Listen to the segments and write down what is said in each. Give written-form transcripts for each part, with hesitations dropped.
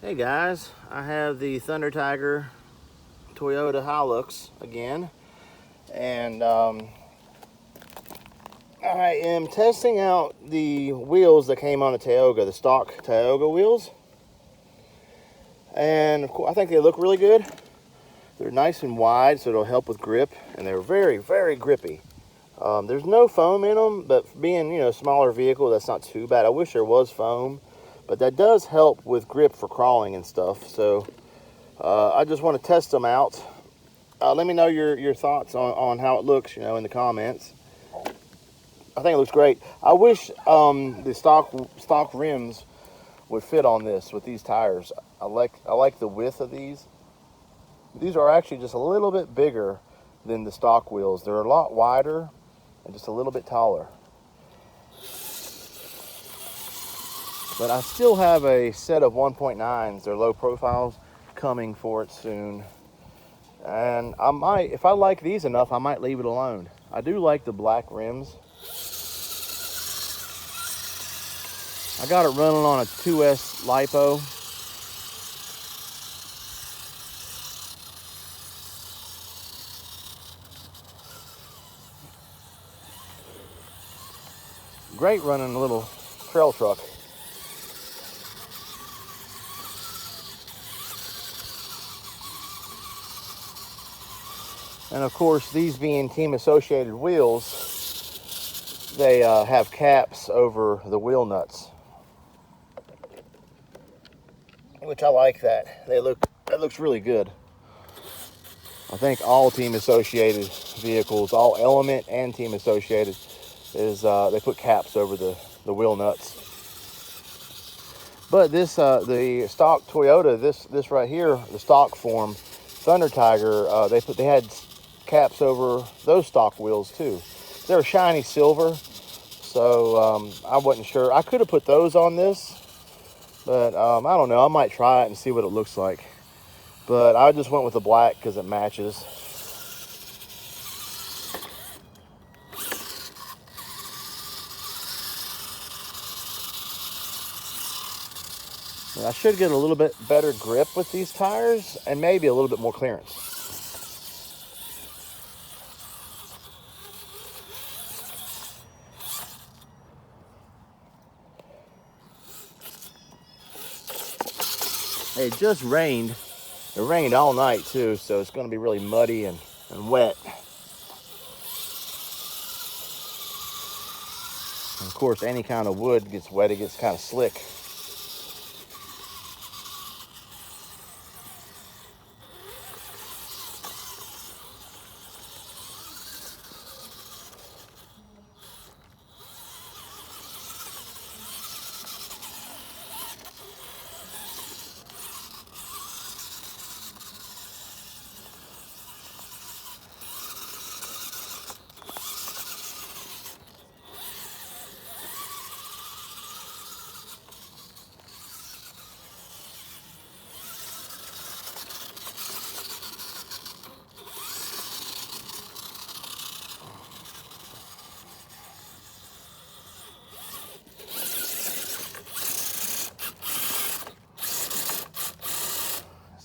Hey guys, I have the Thunder Tiger Toyota Hilux again, and I am testing out the wheels that came on the Tioga, the stock Tioga wheels, and of course I think they look really good. They're nice and wide, so it'll help with grip, and they're very, very grippy. There's no foam in them, but being, a smaller vehicle, that's not too bad. I wish there was foam, but that does help with grip for crawling and stuff. So I just want to test them out. Let me know your thoughts on how it looks, in the comments. I think it looks great. I wish the stock rims would fit on this with these tires. I like the width of these. These are actually just a little bit bigger than the stock wheels. They're a lot wider and just a little bit taller. But I still have a set of 1.9s, they're low profiles, coming for it soon. And I might, if I like these enough, I might leave it alone. I do like the black rims. I got it running on a 2S LiPo. Great running a little trail truck. And of course, these being Team Associated wheels, they have caps over the wheel nuts, which I like that. That looks really good. I think all Team Associated vehicles, all Element and Team Associated, is they put caps over the wheel nuts. But this the stock Toyota, this right here, the stock form Thunder Tiger, they had caps over those stock wheels too. They're shiny silver, so I wasn't sure. I could have put those on this, but I don't know. I might try it and see what it looks like. But I just went with the black because it matches. And I should get a little bit better grip with these tires and maybe a little bit more clearance. It just rained. It rained all night too, so it's going to be really muddy and wet. And of course, any kind of wood gets wet, it gets kind of slick.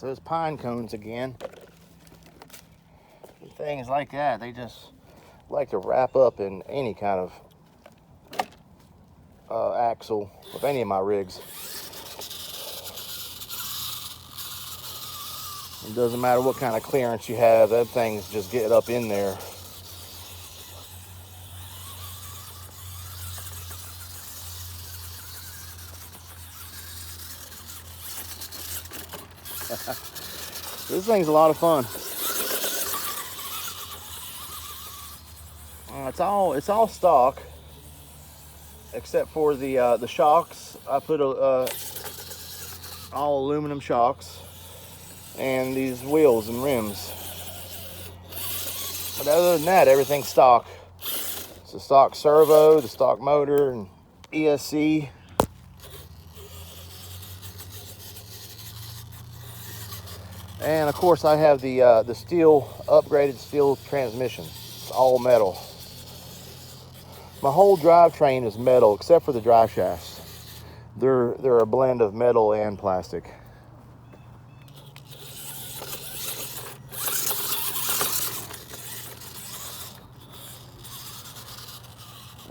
Those pine cones again. Things like that, they just like to wrap up in any kind of axle of any of my rigs. It doesn't matter what kind of clearance you have, that thing's just get up in there. This thing's a lot of fun. It's all stock, except for the shocks. I put all aluminum shocks, and these wheels and rims. But other than that, everything's stock. It's a stock servo, the stock motor, and ESC. And of course, I have the upgraded steel transmission. It's all metal. My whole drivetrain is metal except for the drive shafts. They're a blend of metal and plastic.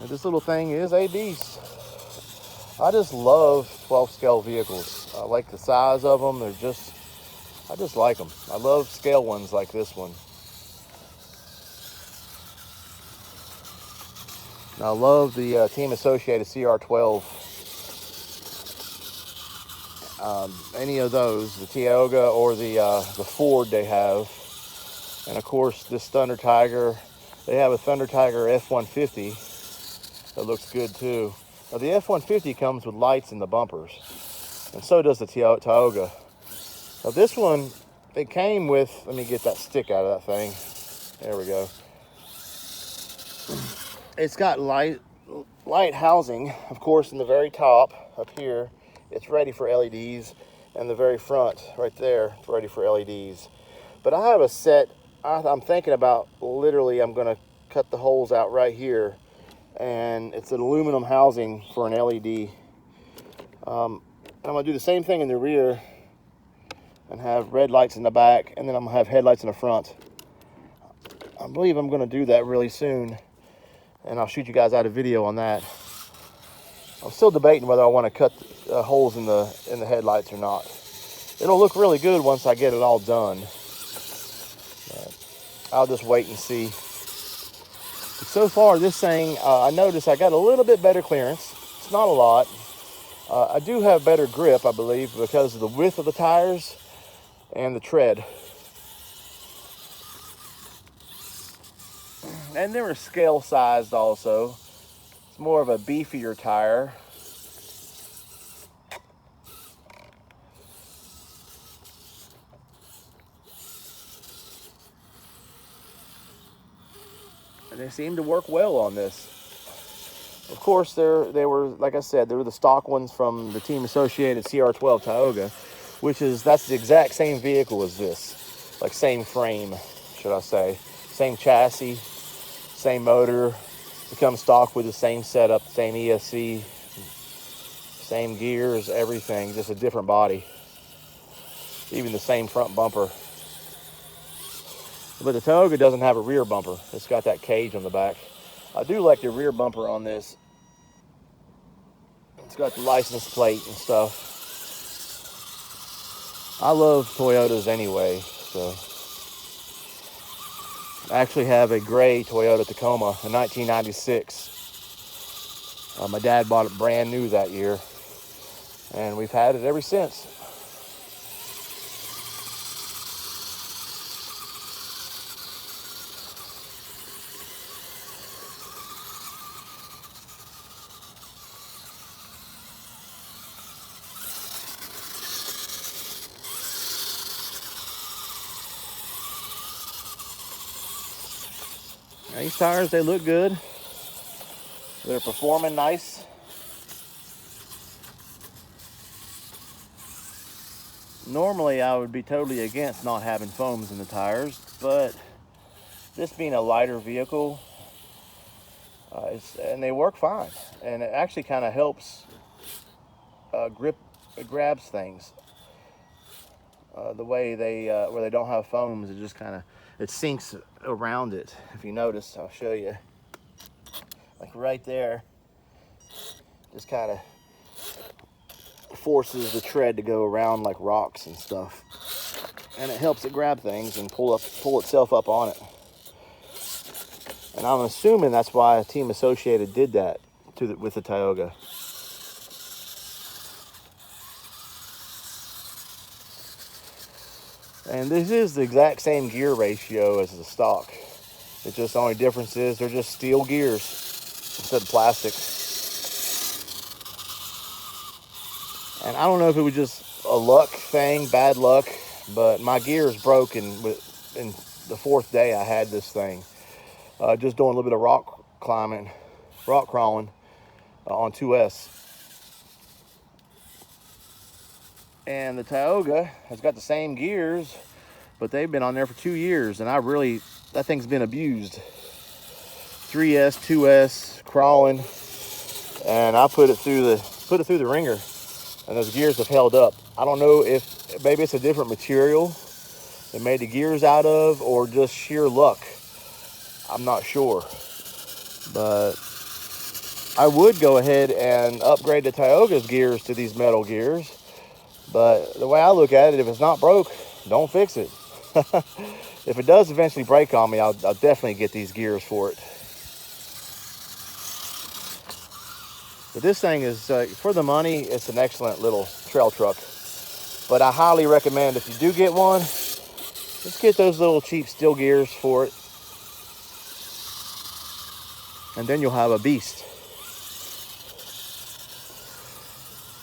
And this little thing is a beast. I just love 12 scale vehicles. I like the size of them. I just like them. I love scale ones like this one. And I love the Team Associated CR12. Any of those, the Tioga or the Ford they have. And of course this Thunder Tiger, they have a Thunder Tiger F-150 that looks good too. Now the F-150 comes with lights in the bumpers, and so does the Tioga. Now this one, it came with, let me get that stick out of that thing. There we go. It's got light housing, of course, in the very top up here. It's ready for LEDs, and the very front right there, it's ready for LEDs. But I have a set, I'm thinking about literally, I'm gonna cut the holes out right here, and it's an aluminum housing for an LED. I'm gonna do the same thing in the rear and have red lights in the back, and then I'm gonna have headlights in the front. I believe I'm gonna do that really soon, and I'll shoot you guys out a video on that. I'm still debating whether I want to cut holes in the headlights or not. It'll look really good once I get it all done. But I'll just wait and see. But so far, this thing, I noticed I got a little bit better clearance. It's not a lot. I do have better grip, I believe, because of the width of the tires and the tread. And they're scale sized also. It's more of a beefier tire. And they seem to work well on this. Of course, they were, like I said, they were the stock ones from the Team Associated CR12 Tioga, that's the exact same vehicle as this. Like same frame, should I say. Same chassis, same motor. It comes stock with the same setup, same ESC, same gears, everything, just a different body. Even the same front bumper. But the Tioga doesn't have a rear bumper. It's got that cage on the back. I do like the rear bumper on this. It's got the license plate and stuff. I love Toyotas anyway, so. I actually have a gray Toyota Tacoma, a 1996. My dad bought it brand new that year, and we've had it ever since. Now, these tires, they look good. They're performing nice. Normally, I would be totally against not having foams in the tires, but this being a lighter vehicle, and they work fine. And it actually kind of helps grip, it grabs things. The way where they don't have foams, it just kind of, it sinks around it. If you notice, I'll show you. Like right there, just kind of forces the tread to go around like rocks and stuff. And it helps it grab things and pull itself up on it. And I'm assuming that's why Team Associated did that with the Tioga. And this is the exact same gear ratio as the stock. It's just the only difference is they're just steel gears instead of plastic. And I don't know if it was just a luck thing, bad luck, but my gears broke in the fourth day I had this thing. Just doing a little bit of rock crawling on 2S. And the Tioga has got the same gears, but they've been on there for 2 years, and that thing's been abused. 3S, 2S, crawling, and I put it through the ringer, and those gears have held up. I don't know if maybe it's a different material they made the gears out of, or just sheer luck. I'm not sure, but I would go ahead and upgrade the Tioga's gears to these metal gears, but the way I look at it, if it's not broke, don't fix it. If it does eventually break on me, I'll definitely get these gears for it. But this thing is, for the money, it's an excellent little trail truck. But I highly recommend, if you do get one, just get those little cheap steel gears for it. And then you'll have a beast.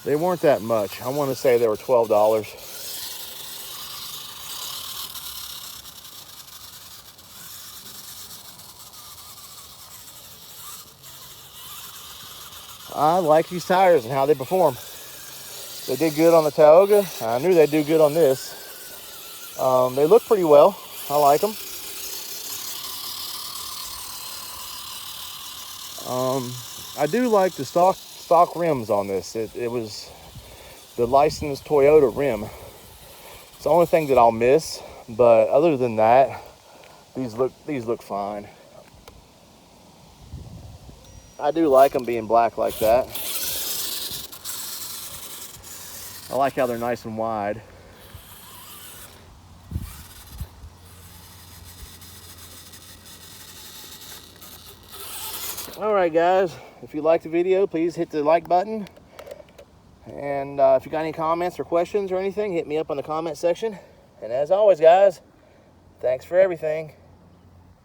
They weren't that much. I want to say they were $12. I like these tires and how they perform. They did good on the Tioga. I knew they'd do good on this. They look pretty well. I like them. I do like the stock rims on this. It was the licensed Toyota rim. It's the only thing that I'll miss, but other than that, these look fine. I do like them being black like that. I like how they're nice and wide. All right, guys, if you liked the video, please hit the like button. And if you got any comments or questions or anything, hit me up in the comment section. And as always, guys, thanks for everything.